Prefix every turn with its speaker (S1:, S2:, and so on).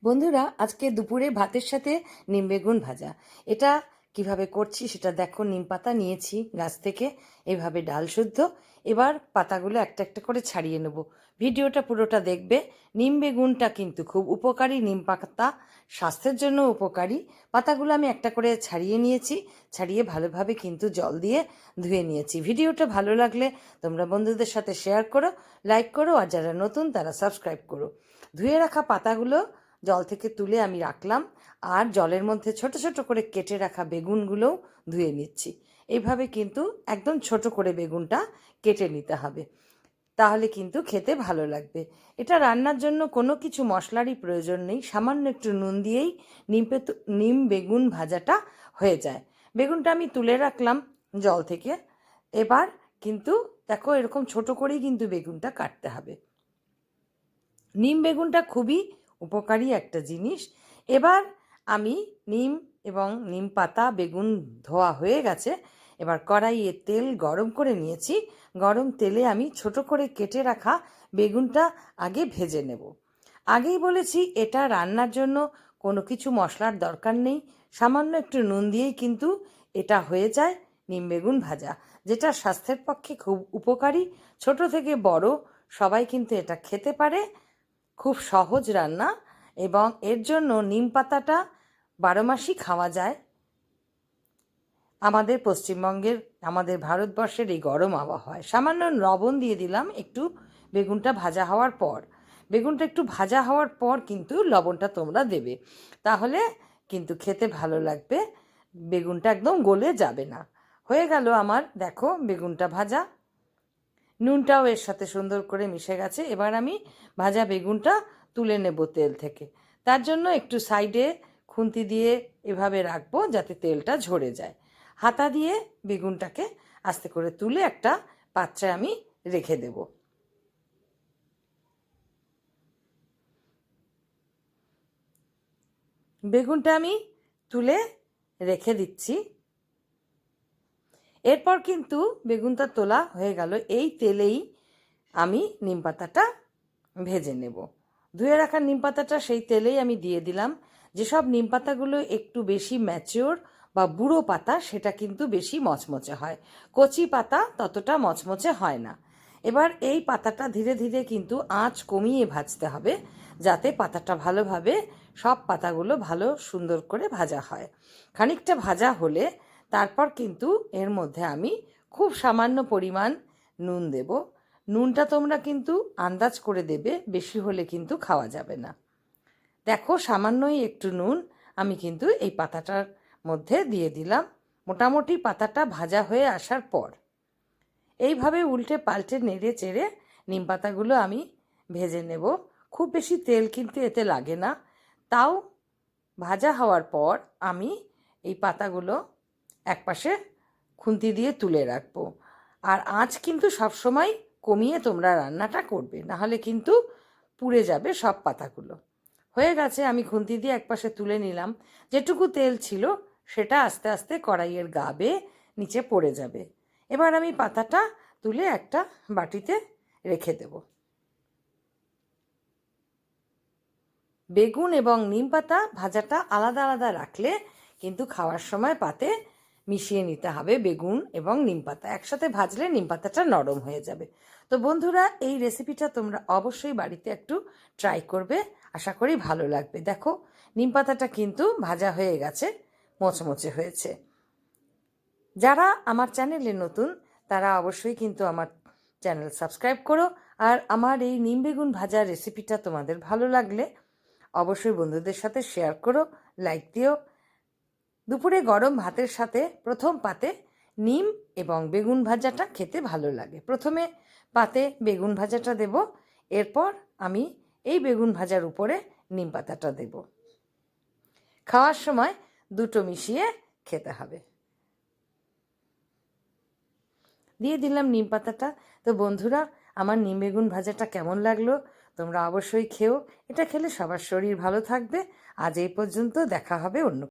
S1: বন্ধুরা, আজকে দুপুরে ভাতের সাথে নিম বেগুন ভাজা। এটা কিভাবে করছি সেটা দেখো। নিম পাতা নিয়েছি গাছ থেকে, এভাবে ডাল শুদ্ধ। এবার পাতাগুলো একটা একটা করে ছাড়িয়ে নেব। ভিডিওটা পুরোটা দেখবে। নিম বেগুনটা কিন্তু খুব উপকারী। নিম পাতা স্বাস্থ্যের জন্য উপকারী। পাতাগুলো আমি একটা করে ছাড়িয়ে নিয়েছি। ছাড়িয়ে ভালোভাবে কিন্তু জল দিয়ে ধুয়ে নিয়েছি। ভিডিওটা ভালো লাগলে তোমরা বন্ধুদের সাথে শেয়ার করো, লাইক করো, আর যারা নতুন তারা সাবস্ক্রাইব করো। ধুয়ে রাখা পাতাগুলো জল থেকে তুলে আমি রাখলাম, আর জলের মধ্যে ছোট ছোট করে কেটে রাখা বেগুনগুলোও ধুয়ে নিচ্ছি। এইভাবে কিন্তু একদম ছোট করে বেগুনটা কেটে নিতে হবে, তাহলে কিন্তু খেতে ভালো লাগবে। এটা রান্নার জন্য কোনো কিছু মশলারই প্রয়োজন নেই, সামান্য একটু নুন দিয়েই নিম বেগুন ভাজাটা হয়ে যায়। বেগুনটা আমি তুলে রাখলাম জল থেকে। এবার কিন্তু দেখো, এরকম ছোট করেই কিন্তু বেগুনটা কাটতে হবে। নিম বেগুনটা খুবই উপকারী একটা জিনিস। এবার আমি নিম এবং নিম পাতা বেগুন ধোয়া হয়ে গেছে। এবার কড়াইয়ে তেল গরম করে নিয়েছি। গরম তেলে আমি ছোট করে কেটে রাখা বেগুনটা আগে ভেজে নেব। আগেই বলেছি, এটা রান্নার জন্য কোনো কিছু মশলার দরকার নেই, সামান্য একটু নুন দিয়েই কিন্তু এটা হয়ে যায় নিম বেগুন ভাজা, যেটা স্বাস্থ্যের পক্ষে খুব উপকারী। ছোট থেকে বড় সবাই কিন্তু এটা খেতে পারে। খুব সহজ রান্না, এবং এর জন্য নিম পাতাটা 12 মাসই খাওয়া যায়। আমাদের পশ্চিমবঙ্গের, আমাদের ভারতবর্ষের এই গরম আবহাওয়ায় সামান্য লবণ দিয়ে দিলাম একটু। বেগুনটা ভাজা হওয়ার পর, বেগুনটা একটু ভাজা হওয়ার পর কিন্তু লবণটা তোমরা দেবে, তাহলে কিন্তু খেতে ভালো লাগবে। বেগুনটা একদম গলে যাবে না। হয়ে গেল আমার, দেখো বেগুনটা ভাজা। নুনটাও এর সাথে সুন্দর করে মিশে গেছে। এবার আমি ভাজা বেগুনটা তুলে নেব তেল থেকে। তার জন্য একটু সাইডে খুন্তি দিয়ে এভাবে রাখবো যাতে তেলটা ঝরে যায়। হাতা দিয়ে বেগুনটাকে আস্তে করে তুলে একটা পাত্রে আমি রেখে দেব। বেগুনটা আমি তুলে রেখে দিচ্ছি। এরপর কিন্তু বেগুনটা তোলা হয়ে গেল, এই তেলেই আমি নিম পাতাটা ভেজে নেব। ধুয়ে রাখা নিম পাতাটা সেই তেলেই আমি দিয়ে দিলাম। যেসব নিম পাতাগুলো একটু বেশি ম্যাচিওর বা বুড়ো পাতা, সেটা কিন্তু বেশি মচমচে হয়। কচি পাতা ততটা মচমচে হয় না। এবার এই পাতাটা ধীরে ধীরে কিন্তু আঁচ কমিয়ে ভাজতে হবে, যাতে পাতাটা ভালোভাবে, সব পাতাগুলো ভালো সুন্দর করে ভাজা হয়। খানিকটা ভাজা হলে তারপর কিন্তু এর মধ্যে আমি খুব সামান্য পরিমাণ নুন দেব। নুনটা তোমরা কিন্তু আন্দাজ করে দেবে, বেশি হলে কিন্তু খাওয়া যাবে না। দেখো, সামান্যই একটু নুন আমি কিন্তু এই পাতাটার মধ্যে দিয়ে দিলাম। মোটামুটি পাতাটা ভাজা হয়ে আসার পর এইভাবে উল্টে পাল্টে নেড়ে চেড়ে নিম পাতাগুলো আমি ভেজে নেব। খুব বেশি তেল কিন্তু এতে লাগে না। তাও ভাজা হওয়ার পর আমি এই পাতাগুলো একপাশে খুন্তি দিয়ে তুলে রাখবো। আর আঁচ কিন্তু সবসময় কমিয়ে তোমরা রান্নাটা করবে, নাহলে কিন্তু পুড়ে যাবে সব পাতাগুলো। হয়ে গেছে, আমি খুন্তি দিয়ে একপাশে তুলে নিলাম। যেটুকু তেল ছিল সেটা আস্তে আস্তে কড়াইয়ের গা বেয়ে নিচে পড়ে যাবে। এবার আমি পাতাটা তুলে একটা বাটিতে রেখে দেব। বেগুন এবং নিম পাতা ভাজাটা আলাদা আলাদা রাখলে কিন্তু খাওয়ার সময় পাতে মিশিয়ে নিতে হবে। বেগুন এবং নিম পাতা একসাথে ভাজলে নিম পাতাটা নরম হয়ে যাবে। তো বন্ধুরা, এই রেসিপিটা তোমরা অবশ্যই বাড়িতে একটু ট্রাই করবে, আশা করি ভালো লাগবে। দেখো, নিম পাতাটা কিন্তু ভাজা হয়ে গেছে, মোচমোচে হয়েছে। যারা আমার চ্যানেলে নতুন তারা অবশ্যই কিন্তু আমার চ্যানেল সাবস্ক্রাইব করো। আর আমার এই নিম বেগুন ভাজা রেসিপিটা তোমাদের ভালো লাগলে অবশ্যই বন্ধুদের সাথে শেয়ার করো, লাইক দিও। দুপুরে গরম ভাতের সাথে প্রথম পাতে নিম এবং বেগুন ভাজাটা খেতে ভালো লাগে। প্রথমে পাতে বেগুন ভাজাটা দেব, এরপর আমি এই বেগুন ভাজার উপরে নিম পাতাটা দেব। খাওয়ার সময় দুটো মিশিয়ে খেতে হবে। দিয়ে দিলাম নিম পাতাটা। তো বন্ধুরা, আমার নিম বেগুন ভাজাটা কেমন লাগলো তোমরা অবশ্যই খেও। এটা খেলে সবার শরীর ভালো থাকবে। আজ এই পর্যন্ত, দেখা হবে অন্য